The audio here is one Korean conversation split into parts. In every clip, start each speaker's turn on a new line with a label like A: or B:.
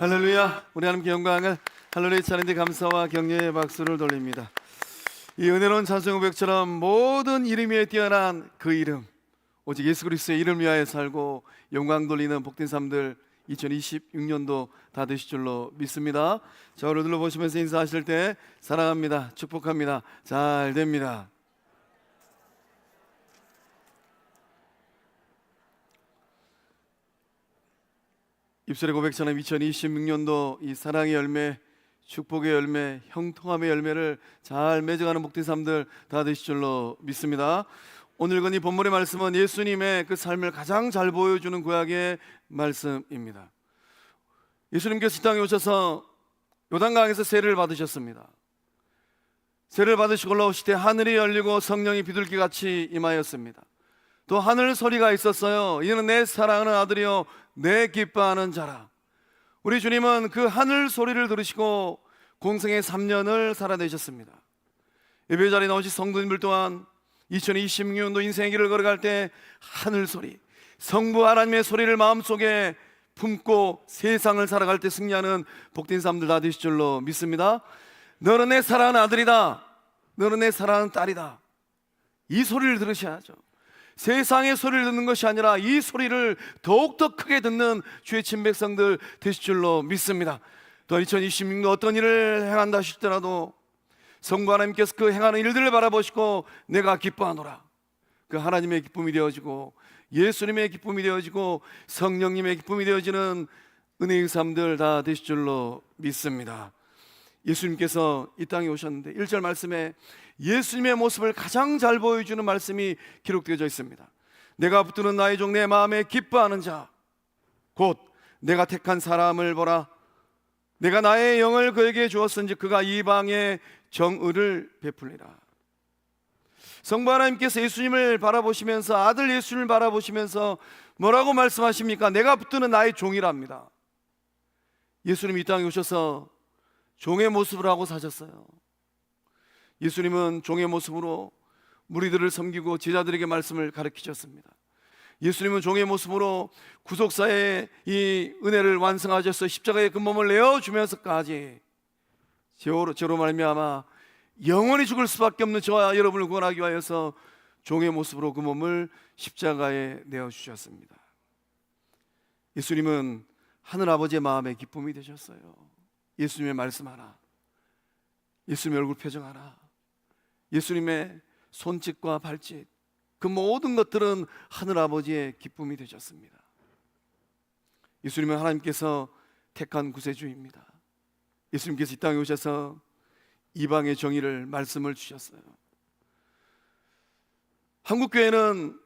A: 할렐루야. 우리 하나님께 영광을 할렐루야 찬양대 감사와 격려의 박수를 돌립니다. 이 은혜로운 찬송 고백처럼 모든 이름 위에 뛰어난 그 이름, 오직 예수 그리스도의 이름 위하여 살고 영광 돌리는 복된 삶들 2026년도 다 되실 줄로 믿습니다. 저를 둘러보시면서 인사하실 때 사랑합니다, 축복합니다, 잘 됩니다. 입술의 고백처럼 2026년도 이 사랑의 열매, 축복의 열매, 형통함의 열매를 잘 맺어가는 복된 삶들 다 되실 줄로 믿습니다. 오늘 이 본문의 말씀은 예수님의 그 삶을 가장 잘 보여주는 구약의 말씀입니다. 예수님께서 이 땅에 오셔서 요단강에서 세례를 받으셨습니다. 세례를 받으시고 올라오실 때 하늘이 열리고 성령이 비둘기같이 임하였습니다. 또 하늘 소리가 있었어요. 이는 내 사랑하는 아들이요 내 기뻐하는 자라. 우리 주님은 그 하늘 소리를 들으시고 공생의 3년을 살아내셨습니다. 예배 자리에 나오신 성도님들 또한 2026년도 인생의 길을 걸어갈 때 하늘 소리, 성부 하나님의 소리를 마음속에 품고 세상을 살아갈 때 승리하는 복된 삶들 다 되실 줄로 믿습니다. 너는 내 사랑하는 아들이다, 너는 내 사랑하는 딸이다. 이 소리를 들으셔야죠. 세상의 소리를 듣는 것이 아니라 이 소리를 더욱더 크게 듣는 주의 친백성들 되실 줄로 믿습니다. 또 2026년 어떤 일을 행한다 하시더라도 성부 하나님께서 그 행하는 일들을 바라보시고 내가 기뻐하노라, 그 하나님의 기쁨이 되어지고 예수님의 기쁨이 되어지고 성령님의 기쁨이 되어지는 은혜의 삶들 다 되실 줄로 믿습니다. 예수님께서 이 땅에 오셨는데 1절 말씀에 예수님의 모습을 가장 잘 보여주는 말씀이 기록되어져 있습니다. 내가 붙드는 나의 종 내 마음에 기뻐하는 자 곧 내가 택한 사람을 보라. 내가 나의 영을 그에게 주었은지 그가 이방의 정의를 베풀리라. 성부 하나님께서 예수님을 바라보시면서 아들 예수님을 바라보시면서 뭐라고 말씀하십니까? 내가 붙드는 나의 종이랍니다. 예수님이 이 땅에 오셔서 종의 모습을 하고 사셨어요. 예수님은 종의 모습으로 무리들을 섬기고 제자들에게 말씀을 가르치셨습니다. 예수님은 종의 모습으로 구속사의 이 은혜를 완성하셔서 십자가에 그 몸을 내어주면서까지 죄로 말미암아 영원히 죽을 수밖에 없는 저와 여러분을 구원하기 위하여서 종의 모습으로 그 몸을 십자가에 내어주셨습니다. 예수님은 하늘아버지의 마음의 기쁨이 되셨어요. 예수님의 말씀 하나, 예수님의 얼굴 표정 하나, 예수님의 손짓과 발짓, 그 모든 것들은 하늘아버지의 기쁨이 되셨습니다. 예수님은 하나님께서 택한 구세주입니다. 예수님께서 이 땅에 오셔서 이방의 정의를 말씀을 주셨어요. 한국교회는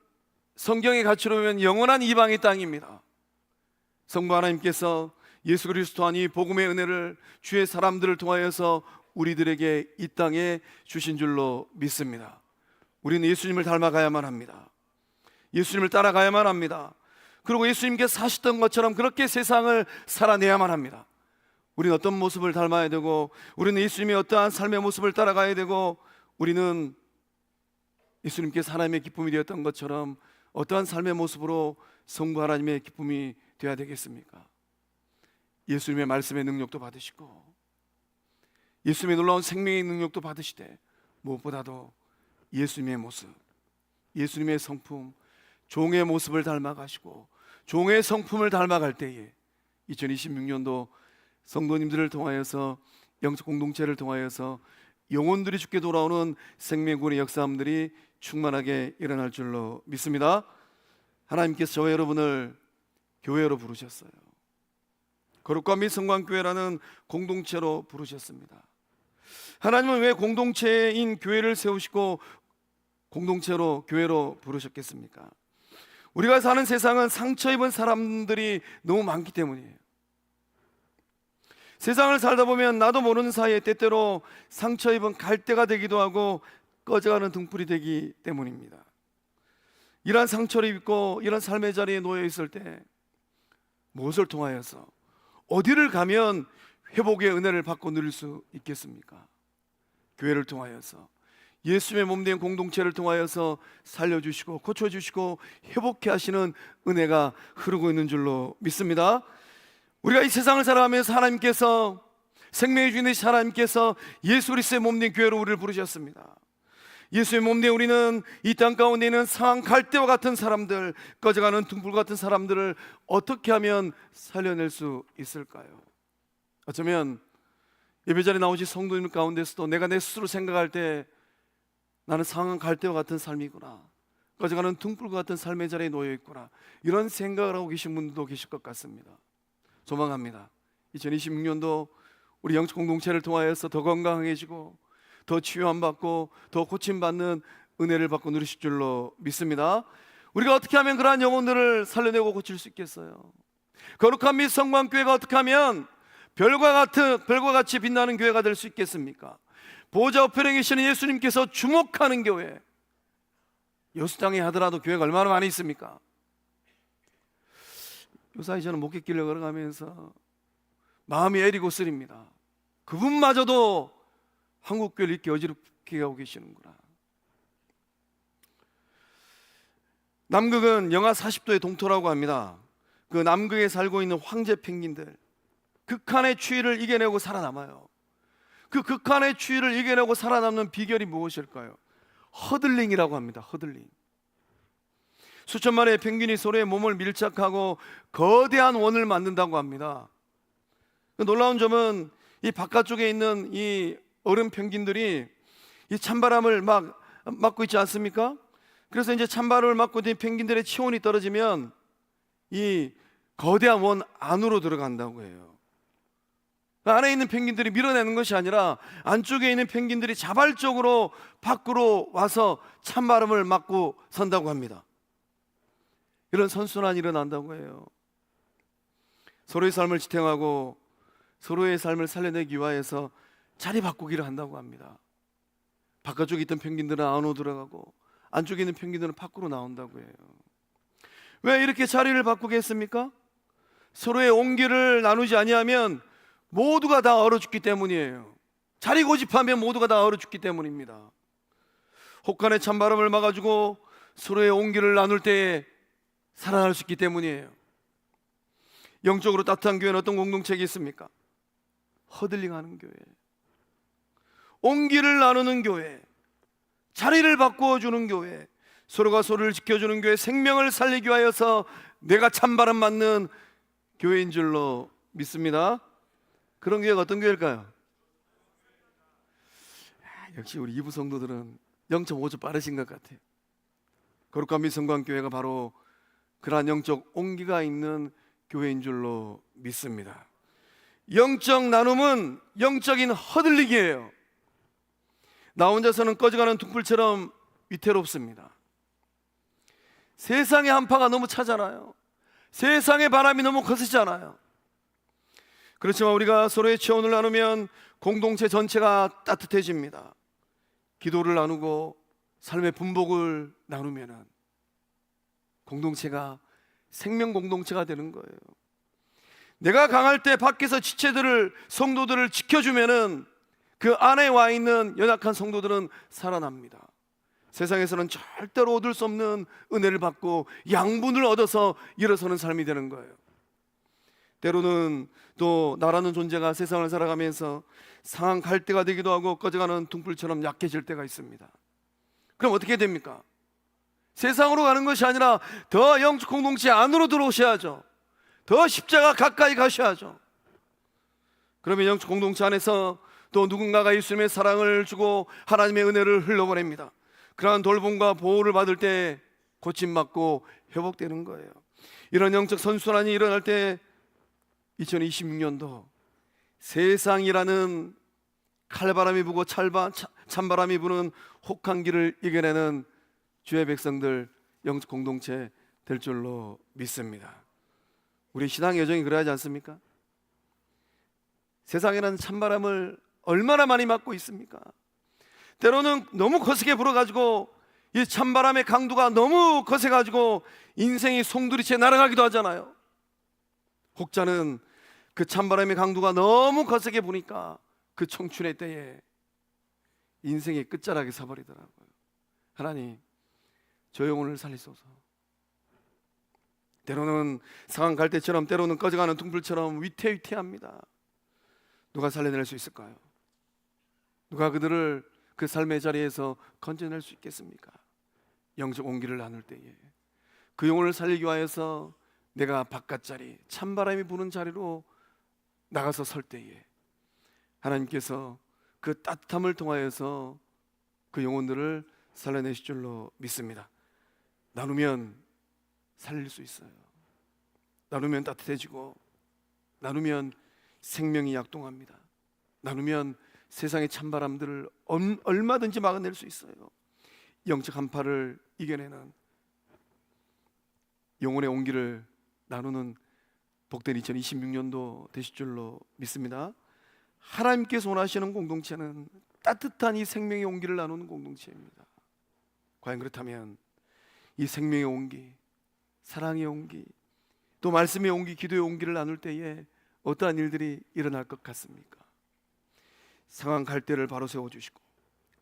A: 성경의 가치로 보면 영원한 이방의 땅입니다. 성부 하나님께서 예수 그리스도 안이 복음의 은혜를 주의 사람들을 통하여서 우리들에게 이 땅에 주신 줄로 믿습니다. 우리는 예수님을 닮아가야만 합니다. 예수님을 따라가야만 합니다. 그리고 예수님께서 사셨던 것처럼 그렇게 세상을 살아내야만 합니다. 우리는 어떤 모습을 닮아야 되고, 우리는 예수님의 어떠한 삶의 모습을 따라가야 되고, 우리는 예수님께서 하나님의 기쁨이 되었던 것처럼 어떠한 삶의 모습으로 성부 하나님의 기쁨이 되어야 되겠습니까? 예수님의 말씀의 능력도 받으시고 예수님의 놀라운 생명의 능력도 받으시되 무엇보다도 예수님의 모습, 예수님의 성품, 종의 모습을 닮아가시고 종의 성품을 닮아갈 때에 2026년도 성도님들을 통하여서 영적 공동체를 통하여서 영혼들이 죽게 돌아오는 생명구원의 역사함들이 충만하게 일어날 줄로 믿습니다. 하나님께서 저와 여러분을 교회로 부르셨어요. 거룩과 및 성광교회라는 공동체로 부르셨습니다. 하나님은 왜 공동체인 교회를 세우시고 공동체로 교회로 부르셨겠습니까? 우리가 사는 세상은 상처 입은 사람들이 너무 많기 때문이에요. 세상을 살다 보면 나도 모르는 사이에 때때로 상처 입은 갈대가 되기도 하고 꺼져가는 등불이 되기 때문입니다. 이러한 상처를 입고 이런 삶의 자리에 놓여 있을 때 무엇을 통하여서 어디를 가면 회복의 은혜를 받고 누릴 수 있겠습니까? 교회를 통하여서 예수님의 몸된 공동체를 통하여서 살려주시고 고쳐주시고 회복케 하시는 은혜가 흐르고 있는 줄로 믿습니다. 우리가 이 세상을 살아가면서 하나님께서, 생명의 주인이신 하나님께서 예수 그리스도의 몸된 교회로 우리를 부르셨습니다. 예수의 몸된 우리는 이 땅 가운데 있는 상한 갈대와 같은 사람들, 꺼져가는 등불 같은 사람들을 어떻게 하면 살려낼 수 있을까요? 어쩌면 예배자리에 나오신 성도님 가운데서도 내가 내 스스로 생각할 때 나는 상한 갈대와 같은 삶이구나, 꺼져가는 등불과 같은 삶의 자리에 놓여 있구나, 이런 생각을 하고 계신 분들도 계실 것 같습니다. 소망합니다. 2026년도 우리 영적 공동체를 통하여서 더 건강해지고 더 치유함받고 더 고침받는 은혜를 받고 누리실 줄로 믿습니다. 우리가 어떻게 하면 그러한 영혼들을 살려내고 고칠 수 있겠어요? 거룩한 및 성공한 교회가 어떻게 하면 별과 같이 빛나는 교회가 될 수 있겠습니까? 보좌 우편에 계시는 예수님께서 주목하는 교회, 여수장에 하더라도 교회가 얼마나 많이 있습니까? 요사이 저는 목회길을 걸어가면서 마음이 애리고 쓰립니다. 그분마저도 한국교회를 이렇게 어지럽게 하고 계시는구나. 남극은 영하 40도의 동토라고 합니다. 그 남극에 살고 있는 황제 펭귄들, 극한의 추위를 이겨내고 살아남아요. 그 극한의 추위를 이겨내고 살아남는 비결이 무엇일까요? 허들링이라고 합니다. 허들링. 수천 마리의 펭귄이 서로의 몸을 밀착하고 거대한 원을 만든다고 합니다. 놀라운 점은 이 바깥쪽에 있는 이 어른 펭귄들이 이 찬바람을 막 맞고 있지 않습니까? 그래서 이제 찬바람을 맞고 있는 펭귄들의 체온이 떨어지면 이 거대한 원 안으로 들어간다고 해요. 그 안에 있는 펭귄들이 밀어내는 것이 아니라 안쪽에 있는 펭귄들이 자발적으로 밖으로 와서 찬바람을 맞고 선다고 합니다. 이런 선순환이 일어난다고 해요. 서로의 삶을 지탱하고 서로의 삶을 살려내기 위하여서 자리 바꾸기를 한다고 합니다. 바깥쪽에 있던 펭귄들은 안으로 들어가고 안쪽에 있는 펭귄들은 밖으로 나온다고 해요. 왜 이렇게 자리를 바꾸겠습니까? 서로의 온기를 나누지 아니하면 모두가 다 얼어 죽기 때문이에요. 자리 고집하면 모두가 다 얼어 죽기 때문입니다. 혹한의 찬바람을 막아주고 서로의 온기를 나눌 때에 살아날 수 있기 때문이에요. 영적으로 따뜻한 교회는 어떤 공동체가 있습니까? 허들링하는 교회, 온기를 나누는 교회, 자리를 바꾸어주는 교회, 서로가 서로를 지켜주는 교회, 생명을 살리기 위하여서 내가 찬바람 맞는 교회인 줄로 믿습니다. 그런 교회가 어떤 교회일까요? 역시 우리 이부 성도들은 0.5초 빠르신 것 같아요. 거룩한 및 성공한 교회가 바로 그러한 영적 온기가 있는 교회인 줄로 믿습니다. 영적 나눔은 영적인 허들리기예요. 나 혼자서는 꺼져가는 등불처럼 위태롭습니다. 세상의 한파가 너무 차잖아요. 세상의 바람이 너무 거세잖아요. 그렇지만 우리가 서로의 체온을 나누면 공동체 전체가 따뜻해집니다. 기도를 나누고 삶의 분복을 나누면 공동체가 생명 공동체가 되는 거예요. 내가 강할 때 밖에서 지체들을, 성도들을 지켜주면은 그 안에 와 있는 연약한 성도들은 살아납니다. 세상에서는 절대로 얻을 수 없는 은혜를 받고 양분을 얻어서 일어서는 삶이 되는 거예요. 때로는 또 나라는 존재가 세상을 살아가면서 상한 갈대가 되기도 하고 꺼져가는 등불처럼 약해질 때가 있습니다. 그럼 어떻게 됩니까? 세상으로 가는 것이 아니라 더 영적 공동체 안으로 들어오셔야죠. 더 십자가 가까이 가셔야죠. 그러면 영적 공동체 안에서 또 누군가가 예수님의 사랑을 주고 하나님의 은혜를 흘러보냅니다. 그러한 돌봄과 보호를 받을 때 고침받고 회복되는 거예요. 이런 영적 선순환이 일어날 때 2026년도 세상이라는 칼바람이 부고 찬바람이 부는 혹한 길을 이겨내는 주의 백성들, 영적 공동체 될 줄로 믿습니다. 우리 신앙의 여정이 그래야 하지 않습니까? 세상에는 찬바람을 얼마나 많이 맞고 있습니까? 때로는 너무 거세게 불어가지고 이 찬바람의 강도가 너무 거세가지고 인생이 송두리째 날아가기도 하잖아요. 혹자는 그 찬바람의 강도가 너무 거세게 부니까 그 청춘의 때에 인생의 끝자락에 서버리더라고요. 하나님, 저 영혼을 살리소서. 때로는 상한 갈대처럼, 때로는 꺼져가는 등불처럼 위태위태합니다. 누가 살려낼 수 있을까요? 누가 그들을 그 삶의 자리에서 건져낼 수 있겠습니까? 영적 온기를 나눌 때에, 그 영혼을 살리기 위하여서 내가 바깥 자리, 찬바람이 부는 자리로 나가서 설 때에 하나님께서 그 따뜻함을 통하여서 그 영혼들을 살려내실 줄로 믿습니다. 나누면 살릴 수 있어요. 나누면 따뜻해지고, 나누면 생명이 약동합니다. 나누면 세상의 찬바람들을 얼마든지 막아낼 수 있어요. 영적 한파를 이겨내는 영혼의 온기를 나누는 복된 2026년도 되실 줄로 믿습니다. 하나님께서 원하시는 공동체는 따뜻한 이 생명의 온기를 나누는 공동체입니다. 과연 그렇다면 이 생명의 온기, 사랑의 온기, 또 말씀의 온기, 기도의 온기를 나눌 때에 어떠한 일들이 일어날 것 같습니까? 상한 갈대를 바로 세워주시고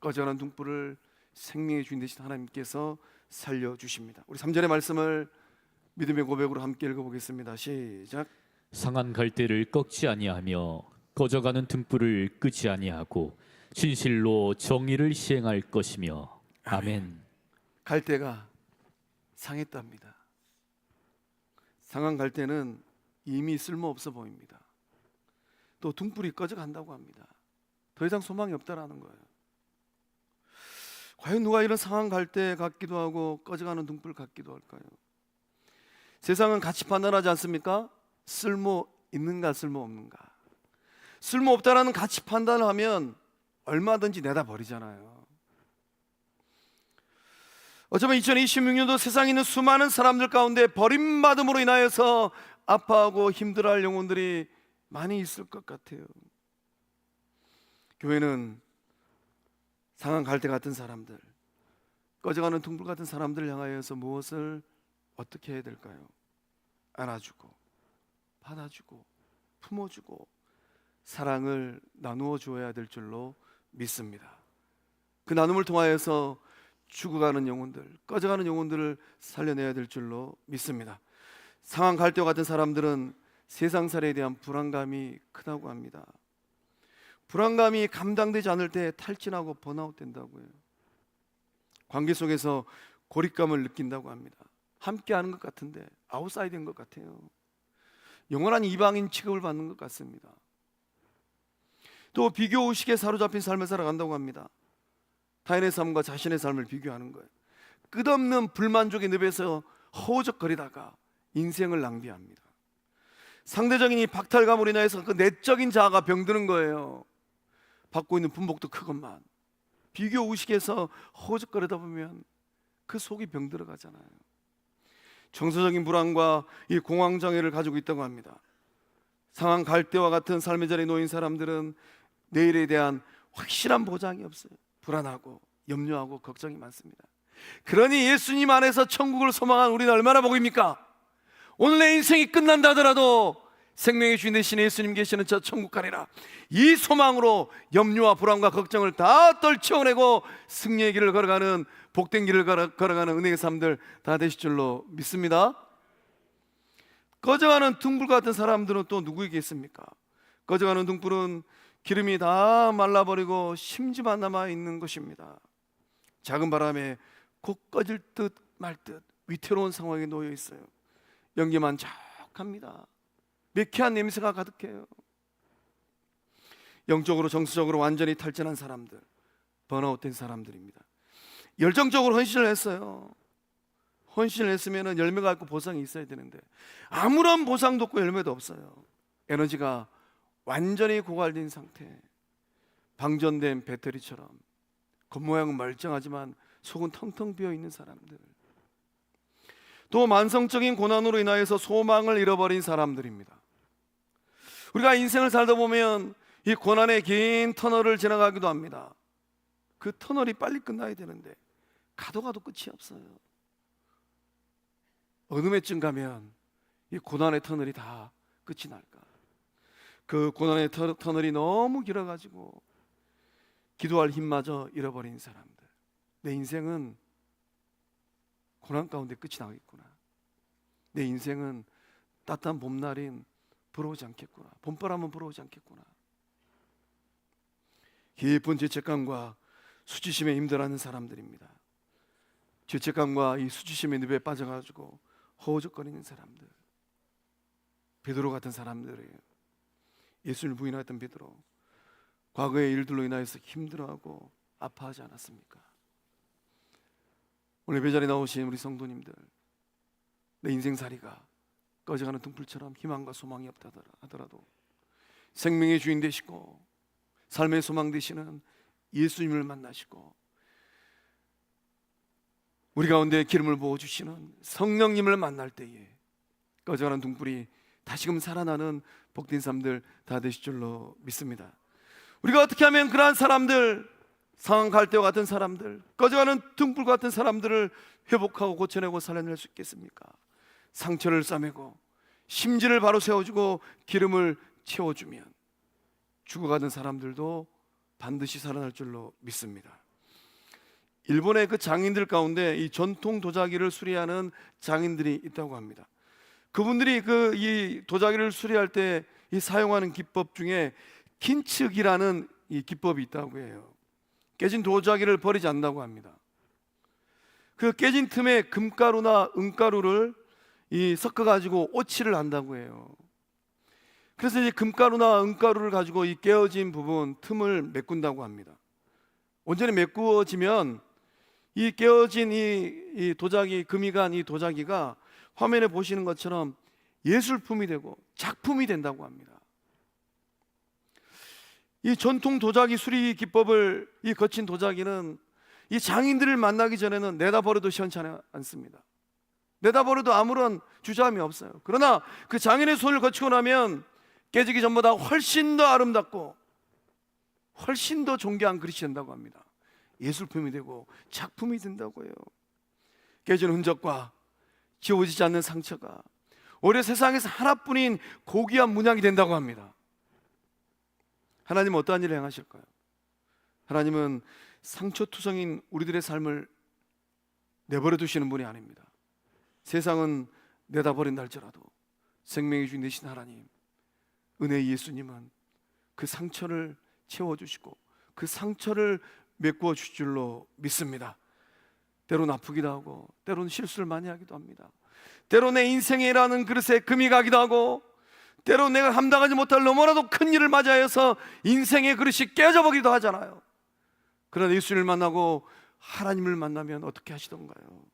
A: 꺼져가는 등불을 생명의 주인 되신 하나님께서 살려주십니다. 우리 3절의 말씀을 믿음의 고백으로 함께 읽어보겠습니다. 시작.
B: 상한 갈대를 꺾지 아니하며 꺼져가는 등불을 끄지 아니하고 진실로 정의를 시행할 것이며. 아멘.
A: 갈대가 상했답니다. 상한 갈대는 이미 쓸모없어 보입니다. 또 등불이 꺼져간다고 합니다. 더 이상 소망이 없다라는 거예요. 과연 누가 이런 상한 갈대 같기도 하고 꺼져가는 등불 같기도 할까요? 세상은 가치 판단하지 않습니까? 쓸모 있는가 쓸모 없는가. 쓸모 없다라는 가치 판단을 하면 얼마든지 내다 버리잖아요. 어쩌면 2026년도 세상에 있는 수많은 사람들 가운데 버림받음으로 인하여서 아파하고 힘들어할 영혼들이 많이 있을 것 같아요. 교회는 상한 갈대 같은 사람들, 꺼져가는 등불 같은 사람들을 향하여서 무엇을 어떻게 해야 될까요? 안아주고 받아주고 품어주고 사랑을 나누어 주어야 될 줄로 믿습니다. 그 나눔을 통하여서 죽어가는 영혼들, 꺼져가는 영혼들을 살려내야 될 줄로 믿습니다. 상한 갈대와 같은 사람들은 세상살이에 대한 불안감이 크다고 합니다. 불안감이 감당되지 않을 때 탈진하고 번아웃 된다고 해요. 관계 속에서 고립감을 느낀다고 합니다. 함께 하는 것 같은데 아웃사이드인 것 같아요. 영원한 이방인 취급을 받는 것 같습니다. 또 비교의식에 사로잡힌 삶을 살아간다고 합니다. 타인의 삶과 자신의 삶을 비교하는 거예요. 끝없는 불만족의 늪에서 허우적거리다가 인생을 낭비합니다. 상대적인 이 박탈감으로 인해서 그 내적인 자아가 병드는 거예요. 받고 있는 분복도 크건만 비교의식에서 허우적거리다 보면 그 속이 병들어 가잖아요. 정서적인 불안과 이 공황장애를 가지고 있다고 합니다. 상한 갈대와 같은 삶의 자리에 놓인 사람들은 내일에 대한 확실한 보장이 없어요. 불안하고 염려하고 걱정이 많습니다. 그러니 예수님 안에서 천국을 소망한 우리는 얼마나 복입니까? 오늘 내 인생이 끝난다 하더라도 생명의 주인 되신 예수님 계시는 저 천국 가리라, 이 소망으로 염려와 불안과 걱정을 다 떨쳐내고 승리의 길을 걸어가는, 복된 길을 걸어가는 은혜의 삶들 다 되실 줄로 믿습니다. 꺼져가는 등불 같은 사람들은 또 누구이겠습니까? 꺼져가는 등불은 기름이 다 말라버리고 심지만 남아있는 것입니다. 작은 바람에 곧 꺼질 듯 말 듯 위태로운 상황에 놓여 있어요. 연기만 쫙합니다. 매캐한 냄새가 가득해요. 영적으로 정서적으로 완전히 탈진한 사람들, 번아웃된 사람들입니다. 열정적으로 헌신을 했어요. 헌신을 했으면 열매가 있고 보상이 있어야 되는데 아무런 보상도 없고 열매도 없어요. 에너지가 완전히 고갈된 상태, 방전된 배터리처럼 겉모양은 멀쩡하지만 속은 텅텅 비어있는 사람들, 또 만성적인 고난으로 인하여서 소망을 잃어버린 사람들입니다. 우리가 인생을 살다 보면 이 고난의 긴 터널을 지나가기도 합니다. 그 터널이 빨리 끝나야 되는데 가도 끝이 없어요. 어느 해쯤 가면 이 고난의 터널이 다 끝이 날까? 그 고난의 터널이 너무 길어가지고 기도할 힘마저 잃어버린 사람들, 내 인생은 고난 가운데 끝이 나겠구나, 내 인생은 따뜻한 봄날인 부러우지 않겠구나. 봄바람은 부러우지 않겠구나. 깊은 죄책감과 수치심에 힘들어하는 사람들입니다. 죄책감과 이 수치심의 늪에 빠져가지고 허우적거리는 사람들, 베드로 같은 사람들이에요. 예수를 부인했던 베드로, 과거의 일들로 인하여서 힘들어하고 아파하지 않았습니까? 오늘 예배자리에 나오신 우리 성도님들, 내 인생살이가 꺼져가는 등불처럼 희망과 소망이 없다 하더라도 생명의 주인 되시고 삶의 소망 되시는 예수님을 만나시고 우리 가운데 기름을 부어주시는 성령님을 만날 때에 꺼져가는 등불이 다시금 살아나는 복된 사람들 다 되실 줄로 믿습니다. 우리가 어떻게 하면 그러한 사람들, 상한 갈대와 같은 사람들, 꺼져가는 등불 같은 사람들을 회복하고 고쳐내고 살려낼 수 있겠습니까? 상처를 싸매고 심지를 바로 세워주고 기름을 채워주면 죽어가는 사람들도 반드시 살아날 줄로 믿습니다. 일본의 그 장인들 가운데 이 전통 도자기를 수리하는 장인들이 있다고 합니다. 그분들이 이 도자기를 수리할 때 이 사용하는 기법 중에 긴축이라는 이 기법이 있다고 해요. 깨진 도자기를 버리지 않는다고 합니다. 그 깨진 틈에 금가루나 은가루를 섞어 가지고 오칠을 한다고 해요. 그래서 이제 금가루나 은가루를 가지고 이 깨어진 부분 틈을 메꾼다고 합니다. 온전히 메꾸어지면 이 깨어진 이 도자기, 금이 간 이 도자기가 화면에 보시는 것처럼 예술품이 되고 작품이 된다고 합니다. 이 전통 도자기 수리 기법을 거친 도자기는 이 장인들을 만나기 전에는 내다버려도 시원찮지 않습니다. 내다버려도 아무런 주저함이 없어요. 그러나 그 장인의 손을 거치고 나면 깨지기 전보다 훨씬 더 아름답고 훨씬 더 존귀한 그릇이 된다고 합니다. 예술품이 되고 작품이 된다고 해요. 깨진 흔적과 지워지지 않는 상처가 오히려 세상에서 하나뿐인 고귀한 문양이 된다고 합니다. 하나님은 어떠한 일을 행하실까요? 하나님은 상처투성인 우리들의 삶을 내버려 두시는 분이 아닙니다. 세상은 내다버린다 할지라도 생명의 주인 되신 하나님, 은혜의 예수님은 그 상처를 채워주시고 그 상처를 메꾸어 주실 줄로 믿습니다. 때로는 아프기도 하고 때로는 실수를 많이 하기도 합니다. 때로 내 인생이라는 그릇에 금이 가기도 하고 때로 내가 감당하지 못할 너무나도 큰 일을 맞이하여서 인생의 그릇이 깨져버리기도 하잖아요. 그러나 예수님을 만나고 하나님을 만나면 어떻게 하시던가요?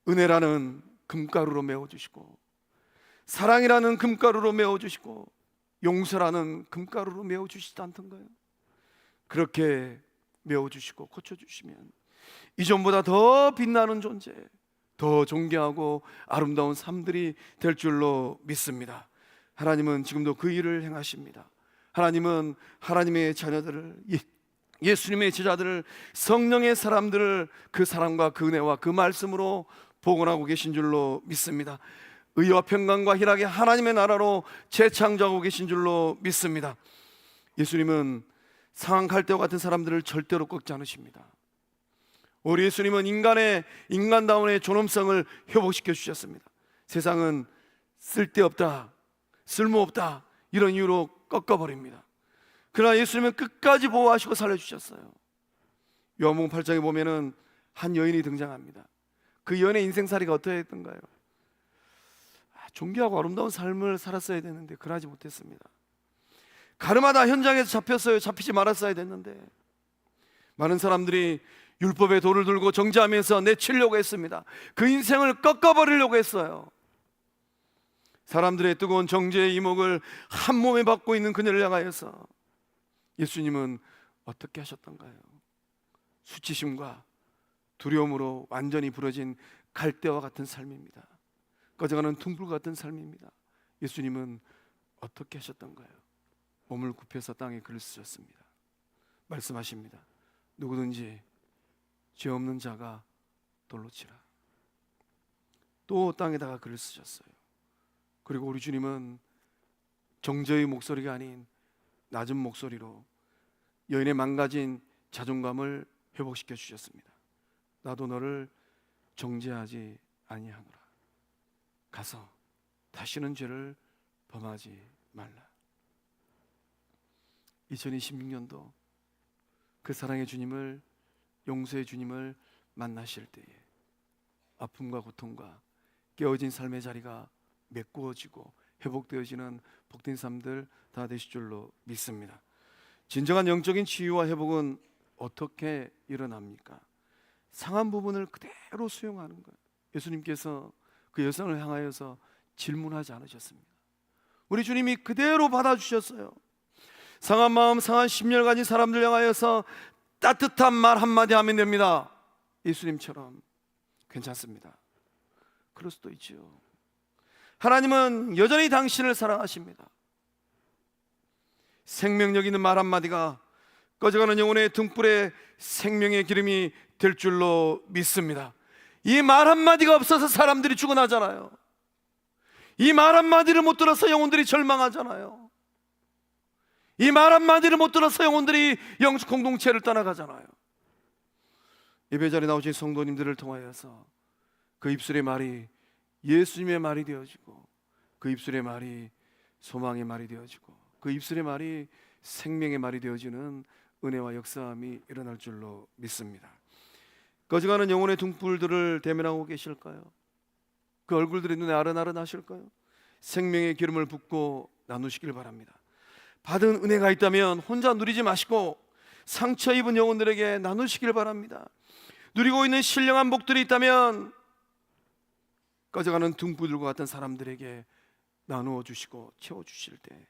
A: 은혜라는 금가루로 메워주시고 사랑이라는 금가루로 메워주시고 용서라는 금가루로 메워주시지 않던가요? 그렇게 메워주시고 고쳐주시면 이전보다 더 빛나는 존재, 더 존귀하고 아름다운 삶들이 될 줄로 믿습니다. 하나님은 지금도 그 일을 행하십니다. 하나님은 하나님의 자녀들을, 예수님의 제자들을, 성령의 사람들을 그 사랑과 그 은혜와 그 말씀으로 복원하고 계신 줄로 믿습니다. 의와 평강과 희락의 하나님의 나라로 재창조하고 계신 줄로 믿습니다. 예수님은 상한 갈대와 같은 사람들을 절대로 꺾지 않으십니다. 우리 예수님은 인간다움의 존엄성을 회복시켜 주셨습니다. 세상은 쓸데없다, 쓸모없다 이런 이유로 꺾어버립니다. 그러나 예수님은 끝까지 보호하시고 살려주셨어요. 요한복음 8장에 보면은 한 여인이 등장합니다. 그 여인의 인생살이가 어떠했던가요? 존귀하고 아름다운 삶을 살았어야 되는데 그러지 못했습니다. 가르마다 현장에서 잡혔어요. 잡히지 말았어야 됐는데 많은 사람들이 율법의 돌을 들고 정죄하면서 내치려고 했습니다. 그 인생을 꺾어버리려고 했어요. 사람들의 뜨거운 정죄의 이목을 한 몸에 받고 있는 그녀를 향하여서 예수님은 어떻게 하셨던가요? 수치심과 두려움으로 완전히 부러진 갈대와 같은 삶입니다. 꺼져가는 등불 같은 삶입니다. 예수님은 어떻게 하셨던가요? 몸을 굽혀서 땅에 글을 쓰셨습니다. 말씀하십니다. 누구든지 죄 없는 자가 돌로 치라. 또 땅에다가 글을 쓰셨어요. 그리고 우리 주님은 정죄의 목소리가 아닌 낮은 목소리로 여인의 망가진 자존감을 회복시켜 주셨습니다. 나도 너를 정죄하지 아니하노라. 가서 다시는 죄를 범하지 말라. 2026년도 그 사랑의 주님을, 용서의 주님을 만나실 때에 아픔과 고통과 깨어진 삶의 자리가 메꾸어지고 회복되어지는 복된 삶들 다 되실 줄로 믿습니다. 진정한 영적인 치유와 회복은 어떻게 일어납니까? 상한 부분을 그대로 수용하는 거예요. 예수님께서 그 여성을 향하여서 질문하지 않으셨습니다. 우리 주님이 그대로 받아주셨어요. 상한 마음, 상한 심령을 가진 사람들 향하여서 따뜻한 말 한마디 하면 됩니다. 예수님처럼 괜찮습니다. 그럴 수도 있죠. 하나님은 여전히 당신을 사랑하십니다. 생명력 있는 말 한마디가 꺼져가는 영혼의 등불에 생명의 기름이 될 줄로 믿습니다. 이 말 한마디가 없어서 사람들이 죽어나잖아요. 이 말 한마디를 못 들어서 영혼들이 절망하잖아요. 이 말 한마디를 못 들어서 영혼들이 영적 공동체를 떠나가잖아요. 예배 자리에 나오신 성도님들을 통하여서 그 입술의 말이 예수님의 말이 되어지고, 그 입술의 말이 소망의 말이 되어지고, 그 입술의 말이 생명의 말이 되어지는 은혜와 역사함이 일어날 줄로 믿습니다. 꺼져가는 영혼의 등불들을 대면하고 계실까요? 그 얼굴들이 눈에 아른아른하실까요? 생명의 기름을 붓고 나누시길 바랍니다. 받은 은혜가 있다면 혼자 누리지 마시고 상처 입은 영혼들에게 나누시길 바랍니다. 누리고 있는 신령한 복들이 있다면 꺼져가는 등불들과 같은 사람들에게 나누어 주시고 채워 주실 때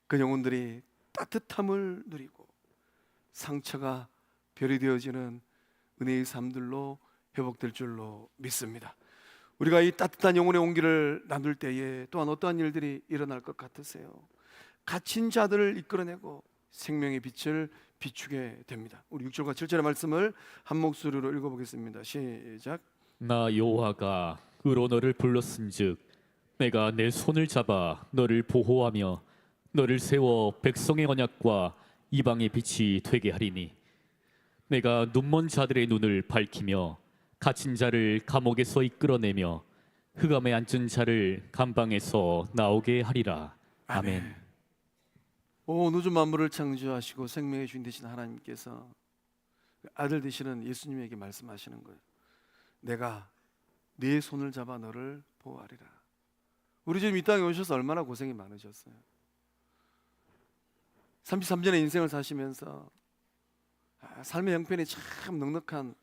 A: 그 영혼들이 따뜻함을 누리고 상처가 별이 되어지는 은혜의 삶들로 회복될 줄로 믿습니다. 우리가 이 따뜻한 영혼의 온기를 나눌 때에 또한 어떠한 일들이 일어날 것 같으세요? 갇힌 자들을 이끌어내고 생명의 빛을 비추게 됩니다. 우리 6절과 7절의 말씀을 한 목소리로 읽어보겠습니다. 시작.
B: 나 여호와가 으로 너를 불렀은즉 내가 내 손을 잡아 너를 보호하며 너를 세워 백성의 언약과 이방의 빛이 되게 하리니 내가 눈먼 자들의 눈을 밝히며 갇힌 자를 감옥에서 이끌어내며 흑암에 앉은 자를 감방에서 나오게 하리라. 아멘.
A: 온 우주 만물을 창조하시고 생명의 주인 되신 하나님께서 아들 되시는 예수님에게 말씀하시는 거예요. 내가 네 손을 잡아 너를 보호하리라. 우리 지금 이 땅에 오셔서 얼마나 고생이 많으셨어요. 33년의 인생을 사시면서 삶의 형편이 참 넉넉한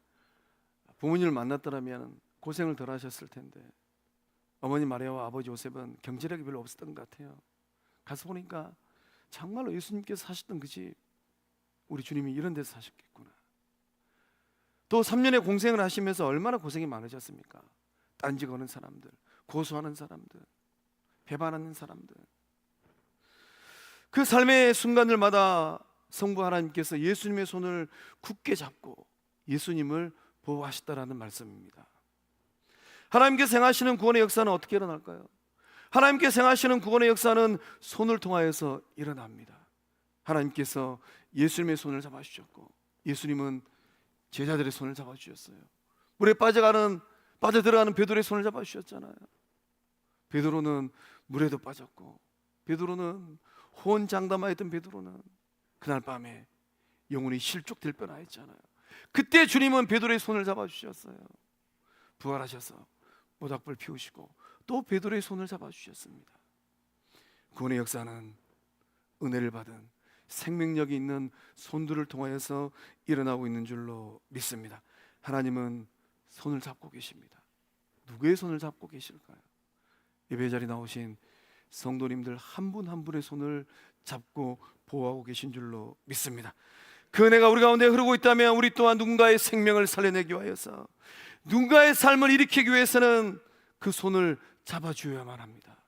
A: 부모님을 만났더라면 고생을 덜 하셨을 텐데 어머니 마리아와 아버지 요셉은 경제력이 별로 없었던 것 같아요. 가서 보니까 정말로 예수님께서 사셨던 그 집, 우리 주님이 이런 데서 사셨겠구나. 또 3년의 공생을 하시면서 얼마나 고생이 많으셨습니까? 딴지 거는 사람들, 고소하는 사람들, 배반하는 사람들, 그 삶의 순간들마다 성부 하나님께서 예수님의 손을 굳게 잡고 예수님을 보호하셨다라는 말씀입니다. 하나님께서 행하시는 구원의 역사는 어떻게 일어날까요? 하나님께서 행하시는 구원의 역사는 손을 통하여서 일어납니다. 하나님께서 예수님의 손을 잡아주셨고 예수님은 제자들의 손을 잡아주셨어요. 물에 빠져들어가는 베드로의 손을 잡아주셨잖아요. 베드로는 물에도 빠졌고 베드로는 호언장담하였던 베드로는 그날 밤에 영혼이 실족될 뻔하였잖아요. 그때 주님은 베드로의 손을 잡아주셨어요. 부활하셔서 모닥불 피우시고 또 베드로의 손을 잡아주셨습니다. 구원의 역사는 은혜를 받은 생명력이 있는 손들을 통하여서 일어나고 있는 줄로 믿습니다. 하나님은 손을 잡고 계십니다. 누구의 손을 잡고 계실까요? 예배 자리 나오신 성도님들 한 분 한 분의 손을 잡고 보호하고 계신 줄로 믿습니다. 그 은혜가 우리 가운데 흐르고 있다면 우리 또한 누군가의 생명을 살려내기 위해서 누군가의 삶을 일으키기 위해서는 그 손을 잡아주어야만 합니다.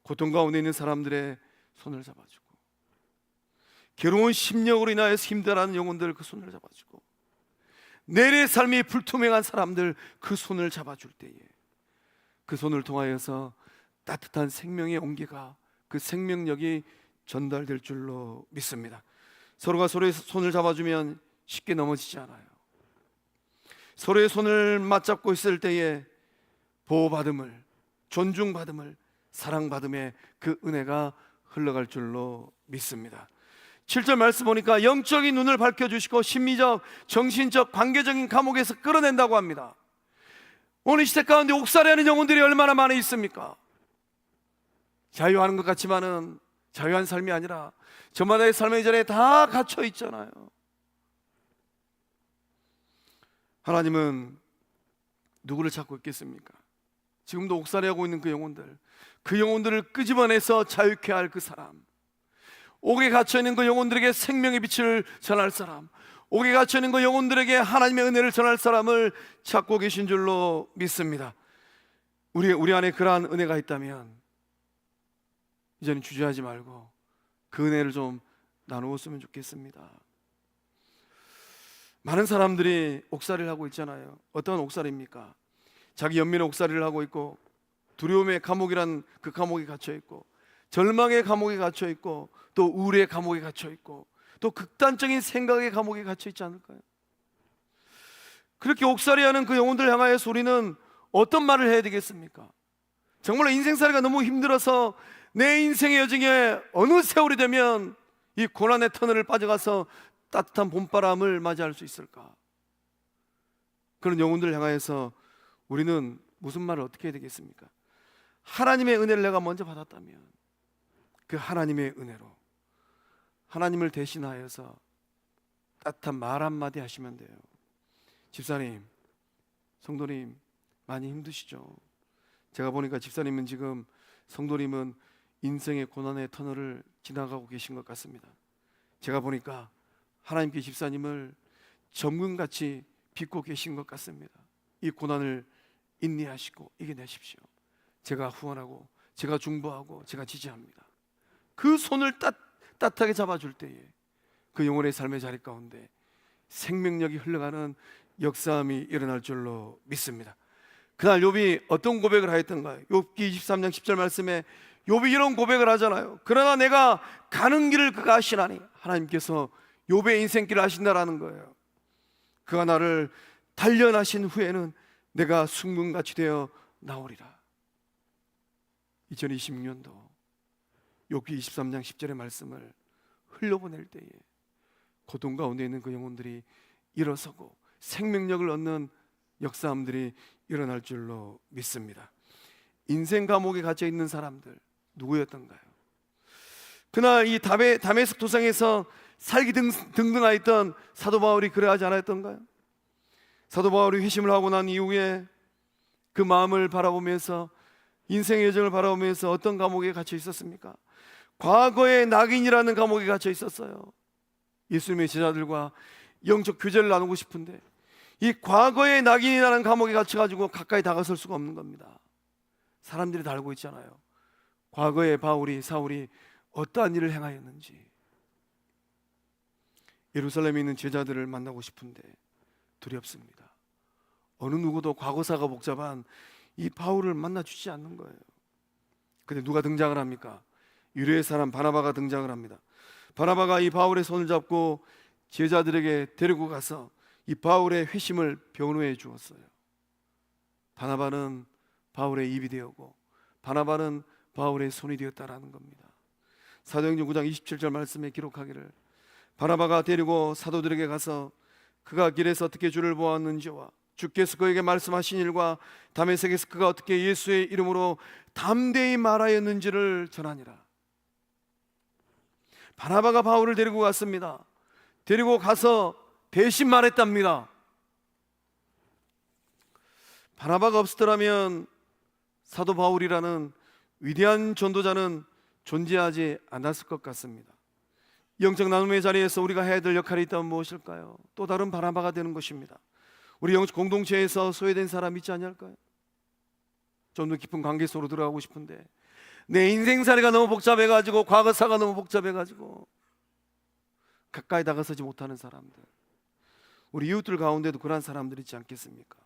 A: 고통 가운데 있는 사람들의 손을 잡아주고 괴로운 심령으로 인하여서 힘들어하는 영혼들 그 손을 잡아주고 내일의 삶이 불투명한 사람들 그 손을 잡아줄 때에 그 손을 통하여서 따뜻한 생명의 온기가 그 생명력이 전달될 줄로 믿습니다. 서로가 서로의 손을 잡아주면 쉽게 넘어지지 않아요. 서로의 손을 맞잡고 있을 때에 보호받음을, 존중받음을, 사랑받음의 그 은혜가 흘러갈 줄로 믿습니다. 7절 말씀 보니까 영적인 눈을 밝혀주시고 심리적, 정신적, 관계적인 감옥에서 끌어낸다고 합니다. 오늘 시대 가운데 옥살이하는 영혼들이 얼마나 많이 있습니까? 자유하는 것 같지만은 자유한 삶이 아니라 저마다의 삶의 전에 다 갇혀 있잖아요. 하나님은 누구를 찾고 있겠습니까? 지금도 옥살이하고 있는 그 영혼들을 끄집어내서 자유케 할 그 사람, 옥에 갇혀있는 그 영혼들에게 생명의 빛을 전할 사람, 옥에 갇혀있는 그 영혼들에게 하나님의 은혜를 전할 사람을 찾고 계신 줄로 믿습니다. 우리 안에 그러한 은혜가 있다면 이제는 주저하지 말고 그 은혜를 좀 나누었으면 좋겠습니다. 많은 사람들이 옥살이를 하고 있잖아요. 어떤 옥살이입니까? 자기 연민의 옥살이를 하고 있고, 두려움의 감옥이란 그 감옥에 갇혀 있고, 절망의 감옥에 갇혀 있고, 또 우울의 감옥에 갇혀 있고, 또 극단적인 생각의 감옥에 갇혀 있지 않을까요? 그렇게 옥살이하는 그 영혼들 향하여서 우리는 어떤 말을 해야 되겠습니까? 정말로 인생살이가 너무 힘들어서 내 인생의 여정에 어느 세월이 되면 이 고난의 터널을 빠져가서 따뜻한 봄바람을 맞이할 수 있을까? 그런 영혼들을 향하여서 우리는 무슨 말을 어떻게 해야 되겠습니까? 하나님의 은혜를 내가 먼저 받았다면 그 하나님의 은혜로 하나님을 대신하여서 따뜻한 말 한마디 하시면 돼요. 집사님, 성도님 많이 힘드시죠? 제가 보니까 집사님은 지금, 성도님은 인생의 고난의 터널을 지나가고 계신 것 같습니다. 제가 보니까 하나님께 집사님을 점금같이 빚고 계신 것 같습니다. 이 고난을 인내하시고 이겨내십시오. 제가 후원하고, 제가 중보하고, 제가 지지합니다. 그 손을 따뜻하게 잡아줄 때에 그 영혼의 삶의 자리 가운데 생명력이 흘러가는 역사함이 일어날 줄로 믿습니다. 그날 욥이 어떤 고백을 하였던가요? 욥기 23장 10절 말씀에 욥이 이런 고백을 하잖아요. 그러나 내가 가는 길을 그가 아시나니, 하나님께서 욥의 인생길을 아신다라는 거예요. 그가 나를 단련하신 후에는 내가 순금같이 되어 나오리라. 2026년도 욥기 23장 10절의 말씀을 흘려보낼 때에 고통 가운데 있는 그 영혼들이 일어서고 생명력을 얻는 역사함들이 일어날 줄로 믿습니다. 인생 감옥에 갇혀 있는 사람들 누구였던가요? 그날 이 다메섹 도상에서 살기 등등하였던 사도 바울이 그래하지 않았던가요? 사도 바울이 회심을 하고 난 이후에 그 마음을 바라보면서, 인생의 여정을 바라보면서 어떤 감옥에 갇혀 있었습니까? 과거의 낙인이라는 감옥에 갇혀 있었어요. 예수님의 제자들과 영적 교제를 나누고 싶은데 이 과거의 낙인이라는 감옥에 갇혀가지고 가까이 다가설 수가 없는 겁니다. 사람들이 다 알고 있잖아요. 과거의 사울이 어떠한 일을 행하였는지. 예루살렘에 있는 제자들을 만나고 싶은데 두렵습니다. 어느 누구도 과거사가 복잡한 이 바울을 만나주지 않는 거예요. 근데 누가 등장을 합니까? 유대의 사람 바나바가 등장을 합니다. 바나바가 이 바울의 손을 잡고 제자들에게 데리고 가서 이 바울의 회심을 변호해 주었어요. 바나바는 바울의 입이 되었고 바나바는 바울의 손이 되었다라는 겁니다. 사도행전 9장 27절 말씀에 기록하기를, 바나바가 데리고 사도들에게 가서 그가 길에서 어떻게 주를 보았는지와 주께서 그에게 말씀하신 일과 다메섹에서 그가 어떻게 예수의 이름으로 담대히 말하였는지를 전하니라. 바나바가 바울을 데리고 갔습니다. 데리고 가서 대신 말했답니다. 바나바가 없었더라면 사도 바울이라는 위대한 전도자는 존재하지 않았을 것 같습니다. 영적 나눔의 자리에서 우리가 해야 될 역할이 있다면 무엇일까요? 또 다른 바나바가 되는 것입니다. 우리 영적 공동체에서 소외된 사람 있지 않을까요? 좀 더 깊은 관계 속으로 들어가고 싶은데 내 인생살이가 너무 복잡해가지고, 과거사가 너무 복잡해가지고 가까이 다가서지 못하는 사람들, 우리 이웃들 가운데도 그러한 사람들 있지 않겠습니까?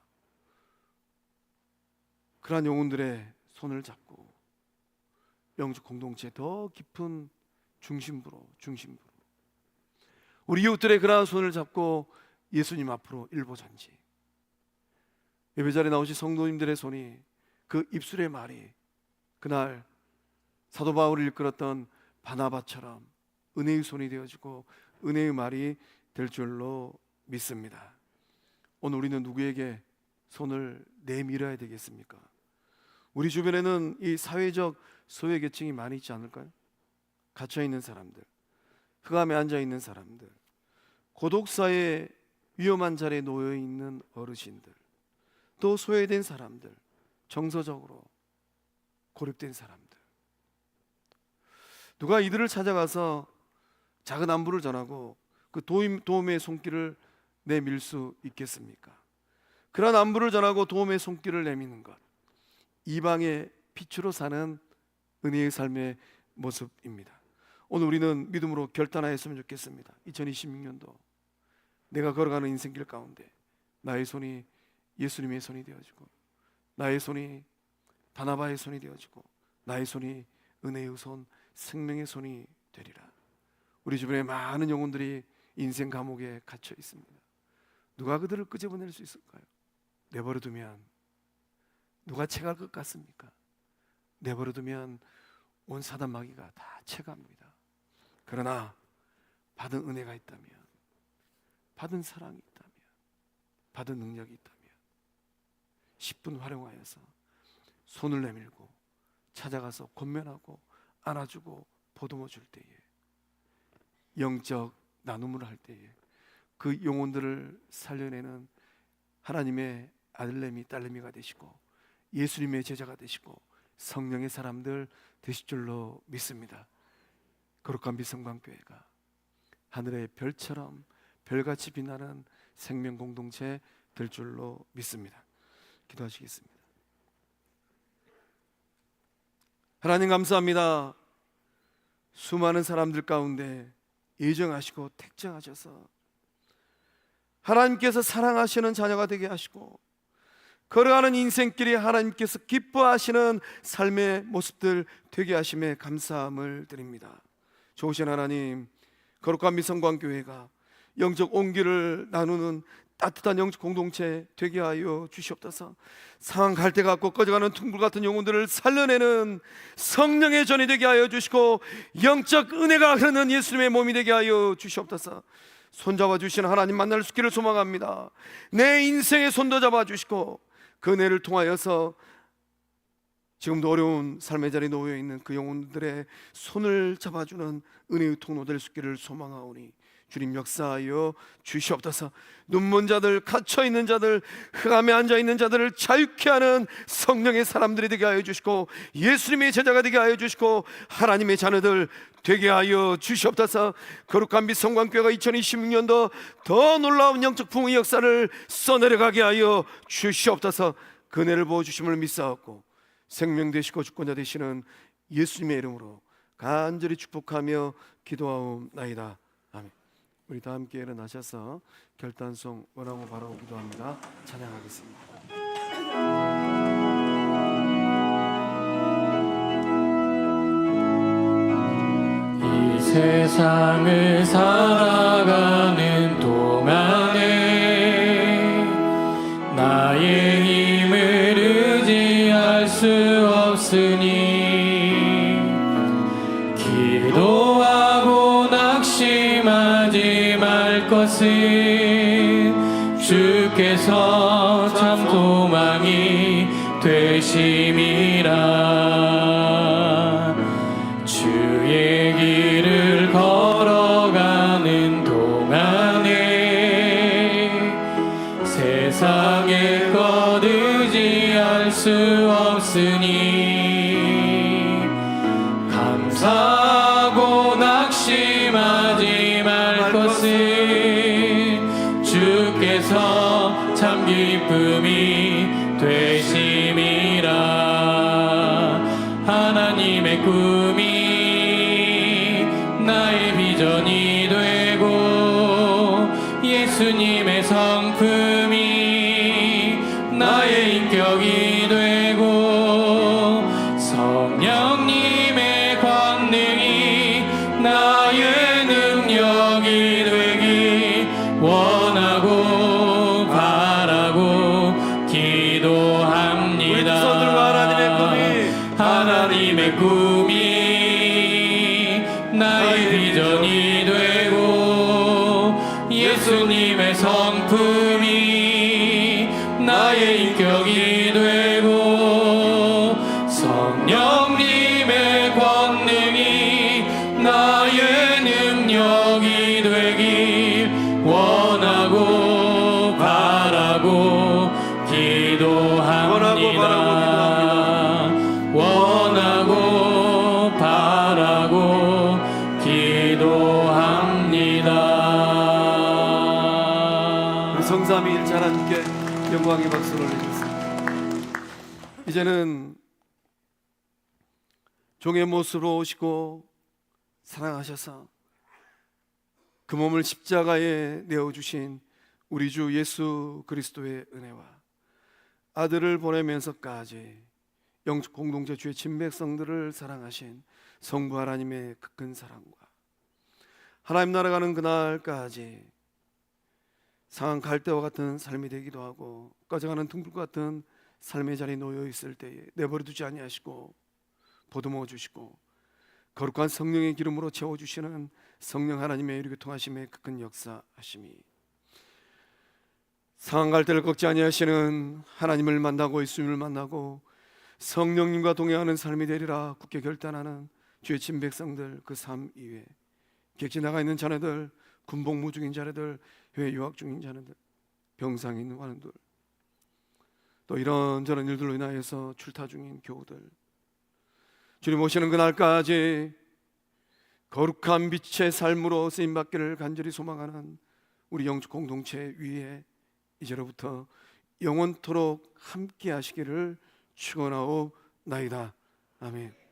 A: 그러한 영혼들의 손을 잡고 영적 공동체 더 깊은 중심부로 우리 이웃들의 그러한 손을 잡고 예수님 앞으로 일보잔지, 예배자리에 나오신 성도님들의 손이 그 입술의 말이 그날 사도 바울을 이끌었던 바나바처럼 은혜의 손이 되어주고 은혜의 말이 될 줄로 믿습니다. 오늘 우리는 누구에게 손을 내밀어야 되겠습니까? 우리 주변에는 이 사회적 소외계층이 많이 있지 않을까요? 갇혀있는 사람들, 흑암에 앉아있는 사람들, 고독사의 위험한 자리에 놓여있는 어르신들, 또 소외된 사람들, 정서적으로 고립된 사람들, 누가 이들을 찾아가서 작은 안부를 전하고 그 도움의 손길을 내밀 수 있겠습니까? 그런 안부를 전하고 도움의 손길을 내미는 것, 이방의 빛으로 사는 은혜의 삶의 모습입니다. 오늘 우리는 믿음으로 결단하였으면 좋겠습니다. 2026년도 내가 걸어가는 인생길 가운데 나의 손이 예수님의 손이 되어지고, 나의 손이 바나바의 손이 되어지고, 나의 손이 은혜의 손, 생명의 손이 되리라. 우리 주변에 많은 영혼들이 인생 감옥에 갇혀 있습니다. 누가 그들을 끄집어낼 수 있을까요? 내버려두면 누가 채갈 것 같습니까? 내버려두면 온 사단 마귀가 다 채갑니다. 그러나 받은 은혜가 있다면, 받은 사랑이 있다면, 받은 능력이 있다면 10분 활용하여서 손을 내밀고 찾아가서 권면하고 안아주고 보듬어 줄 때에, 영적 나눔을 할 때에 그 영혼들을 살려내는 하나님의 아들내미 딸내미가 되시고 예수님의 제자가 되시고 성령의 사람들 되실 줄로 믿습니다. 거룩한 비성광교회가 하늘의 별처럼 별같이 빛나는 생명 공동체 될 줄로 믿습니다. 기도하시겠습니다. 하나님 감사합니다. 수많은 사람들 가운데 예정하시고 택정하셔서 하나님께서 사랑하시는 자녀가 되게 하시고 걸어가는 인생길이 하나님께서 기뻐하시는 삶의 모습들 되게 하심에 감사함을 드립니다. 좋으신 하나님, 거룩한 미성광교회가 영적 온기를 나누는 따뜻한 영적 공동체 되게 하여 주시옵소서. 상한 갈대 같고 꺼져가는 둥굴 같은 영혼들을 살려내는 성령의 전이 되게 하여 주시고 영적 은혜가 흐르는 예수님의 몸이 되게 하여 주시옵소서. 손잡아 주시는 하나님 만날 수 있기를 소망합니다. 내 인생의 손도 잡아 주시고 그 은혜를 통하여서 지금도 어려운 삶의 자리에 놓여 있는 그 영혼들의 손을 잡아주는 은혜의 통로 될 수 있기를 소망하오니 주님 역사하여 주시옵소서. 눈먼 자들, 갇혀있는 자들, 흑암에 앉아있는 자들을 자유케 하는 성령의 사람들이 되게 하여 주시고 예수님의 제자가 되게 하여 주시고 하나님의 자녀들 되게 하여 주시옵소서. 거룩한 빛 성광교회가 2026년도 더 놀라운 영적 부흥의 역사를 써내려가게 하여 주시옵소서. 그 은혜를 부어주심을 믿사옵고 생명 되시고 주권자 되시는 예수님의 이름으로 간절히 축복하며 기도하옵나이다. 아멘. 우리 다 함께 일어나셔서 결단송 원하고 바라고 기도합니다. 찬양하겠습니다.
C: 이 세상을 살아가는 동안에 나의 힘을 의지할 수 없으니 기도하고 낙심하지 말 것은 주께서 참 도망이 되심이라. 주의 길을 걸어가는 동안에 세상의 것 의지할 수 없으니 감사하고 낙심하지 말 것은 주께서 참 기쁨이 되심이라. 하나님의 꿈이 나의 비전이 되고 예수님의 성품이 나의 인격이 되고 성령님의 권능이 나의 능력이 되기 원하고 바라고 기도합니다. 나의 비전이 되고 예수님의 성품이 나의 인격이 되고 성령님의 권능이 나의 능력이 되길 원하고 바라고 기도합니다. 원하고 바라고 기도합니다.
A: 우리 성삼위일 하나님께 영광의 박수를 올리겠습니다. 이제는 종의 모습으로 오시고 사랑하셔서 그 몸을 십자가에 내어주신 우리 주 예수 그리스도의 은혜와 아들을 보내면서까지 영적 공동체 주의 친백성들을 사랑하신 성부 하나님의 그 큰 사랑과 하나님 나라 가는 그날까지 상한 갈대와 같은 삶이 되기도 하고 꺼져가는 등불과 같은 삶의 자리에 놓여 있을 때에 내버려 두지 아니하시고 보듬어 주시고 거룩한 성령의 기름으로 채워주시는 성령 하나님의 이르게 통하심의 그 큰 역사하심이 상한 갈대를 꺾지 아니하시는 하나님을 만나고 예수님을 만나고 성령님과 동행하는 삶이 되리라 굳게 결단하는 주의 친 백성들 그 삶 이외에 객지 나가 있는 자네들, 군복무 중인 자네들, 해외 유학 중인 자네들, 병상에 있는 환우들, 또 이런저런 일들로 인하여서 출타 중인 교우들, 주님 오시는 그날까지 거룩한 빛의 삶으로 쓰임받기를 간절히 소망하는 우리 영적 공동체 위에 이제로부터 영원토록 함께 하시기를 축원하옵나이다. 아멘.